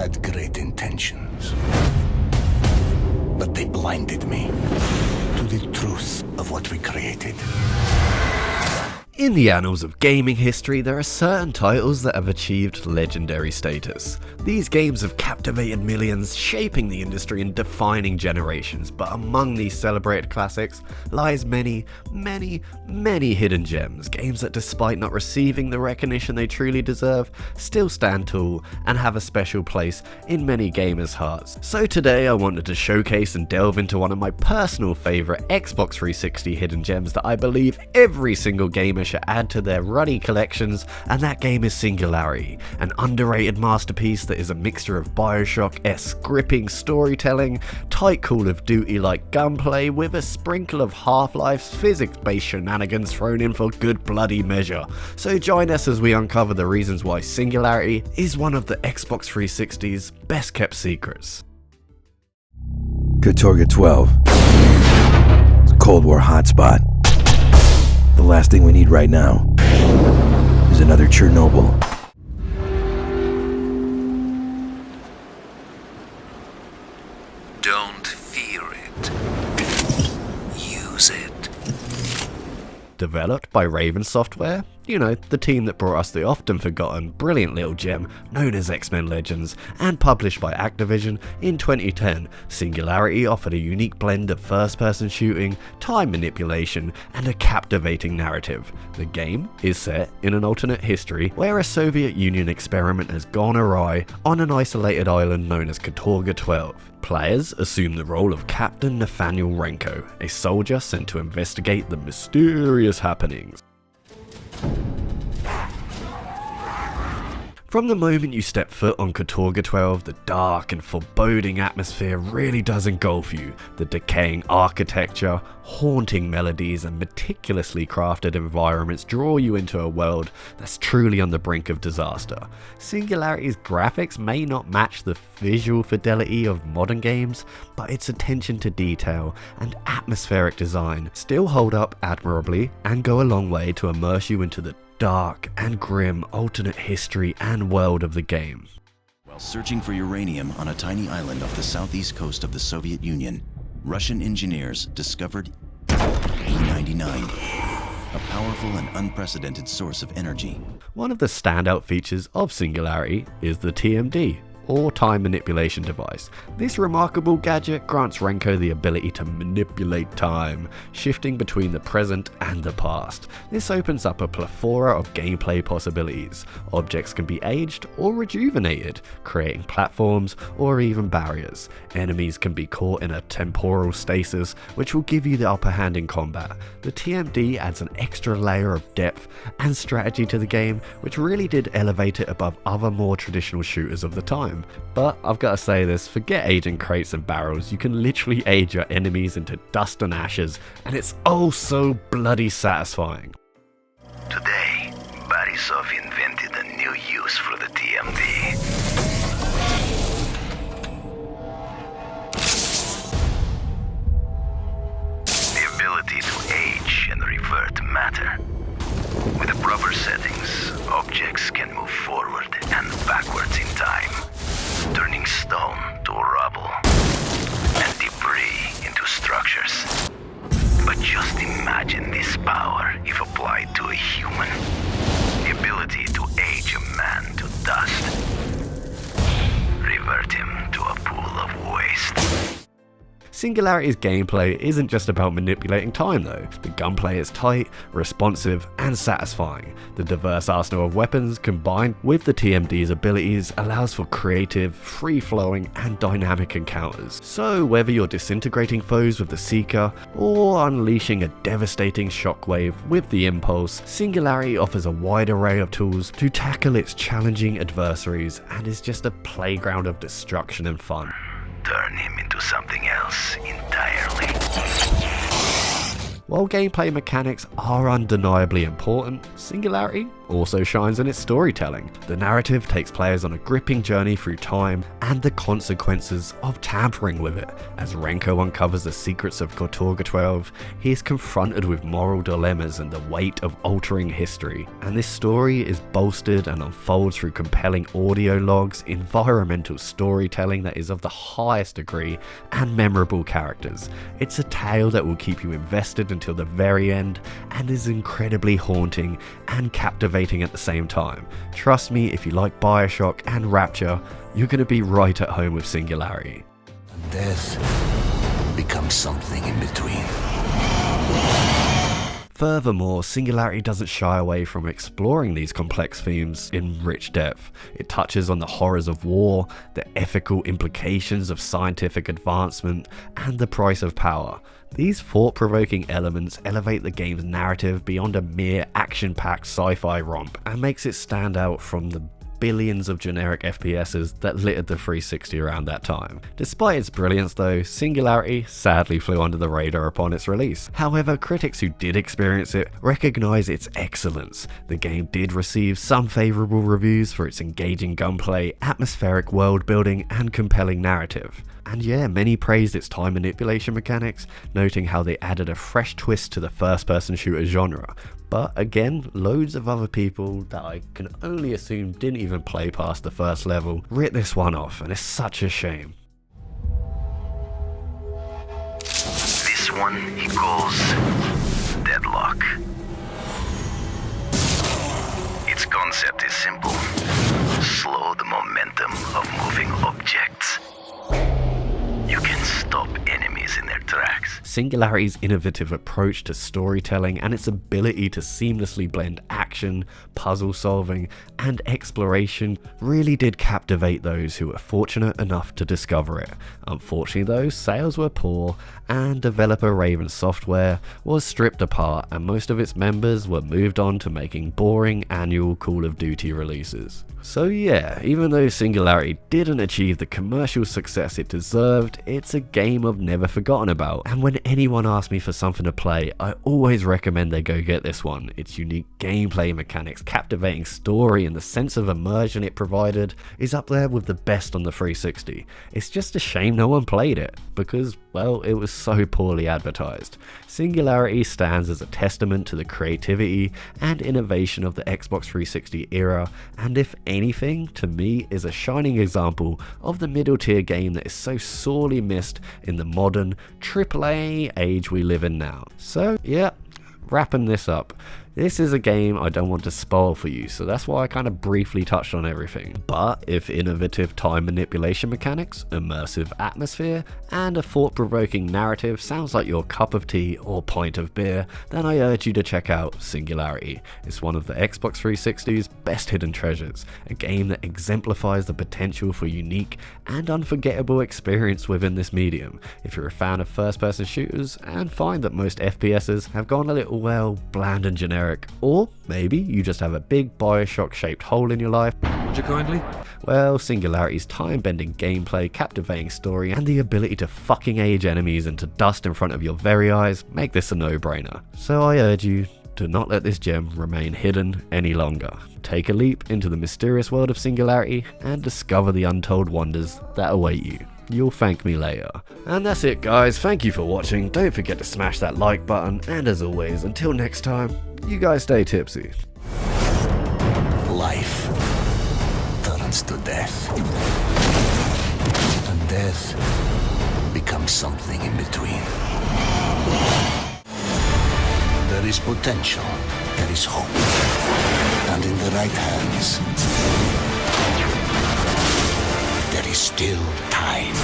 had great intentions, but they blinded me to the truth of what we created. In the annals of gaming history, there are certain titles that have achieved legendary status. These games have captivated millions, shaping the industry and defining generations, but among these celebrated classics lies many hidden gems, games that despite not receiving the recognition they truly deserve, still stand tall and have a special place in many gamers' hearts. So today I wanted to showcase and delve into one of my personal favourite Xbox 360 hidden gems that I believe every single gamer should add to their ruddy collections, and that game is Singularity, an underrated masterpiece that is a mixture of Bioshock-esque gripping storytelling, tight Call of Duty-like gunplay with a sprinkle of Half-Life's physics-based shenanigans thrown in for good bloody measure. So join us as we uncover the reasons why Singularity is one of the Xbox 360's best kept secrets. Katorga 12. It's a Cold War hotspot. The last thing we need right now is another Chernobyl. Don't fear it. Use it. Developed by Raven Software, you know, the team that brought us the often forgotten brilliant little gem known as X-Men Legends, and published by Activision in 2010, Singularity offered a unique blend of first-person shooting, time manipulation, and a captivating narrative. The game is set in an alternate history where a Soviet Union experiment has gone awry on an isolated island known as Katorga 12. Players assume the role of Captain Nathaniel Renko, a soldier sent to investigate the mysterious happenings. From the moment you step foot on Katorga 12, the dark and foreboding atmosphere really does engulf you. The decaying architecture, haunting melodies, and meticulously crafted environments draw you into a world that's truly on the brink of disaster. Singularity's graphics may not match the visual fidelity of modern games, but its attention to detail and atmospheric design still hold up admirably and go a long way to immerse you into the dark and grim alternate history and world of the game. While searching for uranium on a tiny island off the southeast coast of the Soviet Union, Russian engineers discovered E99, a powerful and unprecedented source of energy. One of the standout features of Singularity is the TMD, or time manipulation device. This remarkable gadget grants Renko the ability to manipulate time, shifting between the present and the past. This opens up a plethora of gameplay possibilities. Objects can be aged or rejuvenated, creating platforms or even barriers. Enemies can be caught in a temporal stasis, which will give you the upper hand in combat. The TMD adds an extra layer of depth and strategy to the game, which really did elevate it above other more traditional shooters of the time. But I've got to say this, forget aging crates and barrels, you can literally age your enemies into dust and ashes, and it's oh so bloody satisfying. Today, Borisov invented a new use for the TMD. The ability to age and revert matter. With the proper settings, objects can move forward and backwards in time, turning stone to rubble and debris into structures. But just imagine this power if applied to a human. The ability to age a man to dust, revert him to a pool of waste. Singularity's gameplay isn't just about manipulating time though. The gunplay is tight, responsive, and satisfying. The diverse arsenal of weapons combined with the TMD's abilities allows for creative, free-flowing, and dynamic encounters. So whether you're disintegrating foes with the Seeker or unleashing a devastating shockwave with the Impulse, Singularity offers a wide array of tools to tackle its challenging adversaries and is just a playground of destruction and fun. Turn him into something else entirely. While gameplay mechanics are undeniably important, Singularity also shines in its storytelling. The narrative takes players on a gripping journey through time and the consequences of tampering with it. As Renko uncovers the secrets of Kotorga 12, he is confronted with moral dilemmas and the weight of altering history. And this story is bolstered and unfolds through compelling audio logs, environmental storytelling that is of the highest degree, and memorable characters. It's a tale that will keep you invested until the very end and is incredibly haunting and captivating at the same time. Trust me, if you like Bioshock and Rapture, you're going to be right at home with Singularity. And death becomes something in between. Furthermore, Singularity doesn't shy away from exploring these complex themes in rich depth. It touches on the horrors of war, the ethical implications of scientific advancement, and the price of power. These thought-provoking elements elevate the game's narrative beyond a mere action-packed sci-fi romp and makes it stand out from the billions of generic FPSs that littered the 360 around that time. Despite its brilliance though, Singularity sadly flew under the radar upon its release. However, critics who did experience it recognize its excellence. The game did receive some favourable reviews for its engaging gunplay, atmospheric world building, and compelling narrative. And yeah, many praised its time manipulation mechanics, noting how they added a fresh twist to the first-person shooter genre. But again, loads of other people that I can only assume didn't even play past the first level writ this one off, and it's such a shame. This one he calls Deadlock. Its concept is simple. Slow the momentum of moving objects. You can stop enemies in their tracks. Singularity's innovative approach to storytelling and its ability to seamlessly blend action, puzzle solving, and exploration really did captivate those who were fortunate enough to discover it. Unfortunately though, sales were poor and developer Raven Software was stripped apart and most of its members were moved on to making boring annual Call of Duty releases. So yeah, even though Singularity didn't achieve the commercial success it deserved, it's a game I've never forgotten about, and when anyone asks me for something to play, I always recommend they go get this one. Its unique gameplay mechanics, captivating story, and the sense of immersion it provided is up there with the best on the 360. It's just a shame no one played it, because, well, it was so poorly advertised. Singularity stands as a testament to the creativity and innovation of the Xbox 360 era, and if anything, to me, is a shining example of the middle tier game that is so sorely missed in the modern AAA age we live in now. So yeah, wrapping this up. This is a game I don't want to spoil for you, so that's why I kind of briefly touched on everything. But if innovative time manipulation mechanics, immersive atmosphere, and a thought-provoking narrative sounds like your cup of tea or pint of beer, then I urge you to check out Singularity. It's one of the Xbox 360's best hidden treasures, a game that exemplifies the potential for unique and unforgettable experience within this medium. If you're a fan of first-person shooters and find that most FPSs have gone a little, well, bland and generic, or maybe you just have a big Bioshock shaped hole in your life, would you kindly? Well, Singularity's time-bending gameplay, captivating story, and the ability to fucking age enemies into dust in front of your very eyes make this a no-brainer. So I urge you to not let this gem remain hidden any longer. Take a leap into the mysterious world of Singularity and discover the untold wonders that await you. You'll thank me later. And that's it guys, thank you for watching, don't forget to smash that like button, and as always, until next time, you guys stay tipsy. Life turns to death, and death becomes something in between. There is potential, there is hope, and in the right hands, there is still time.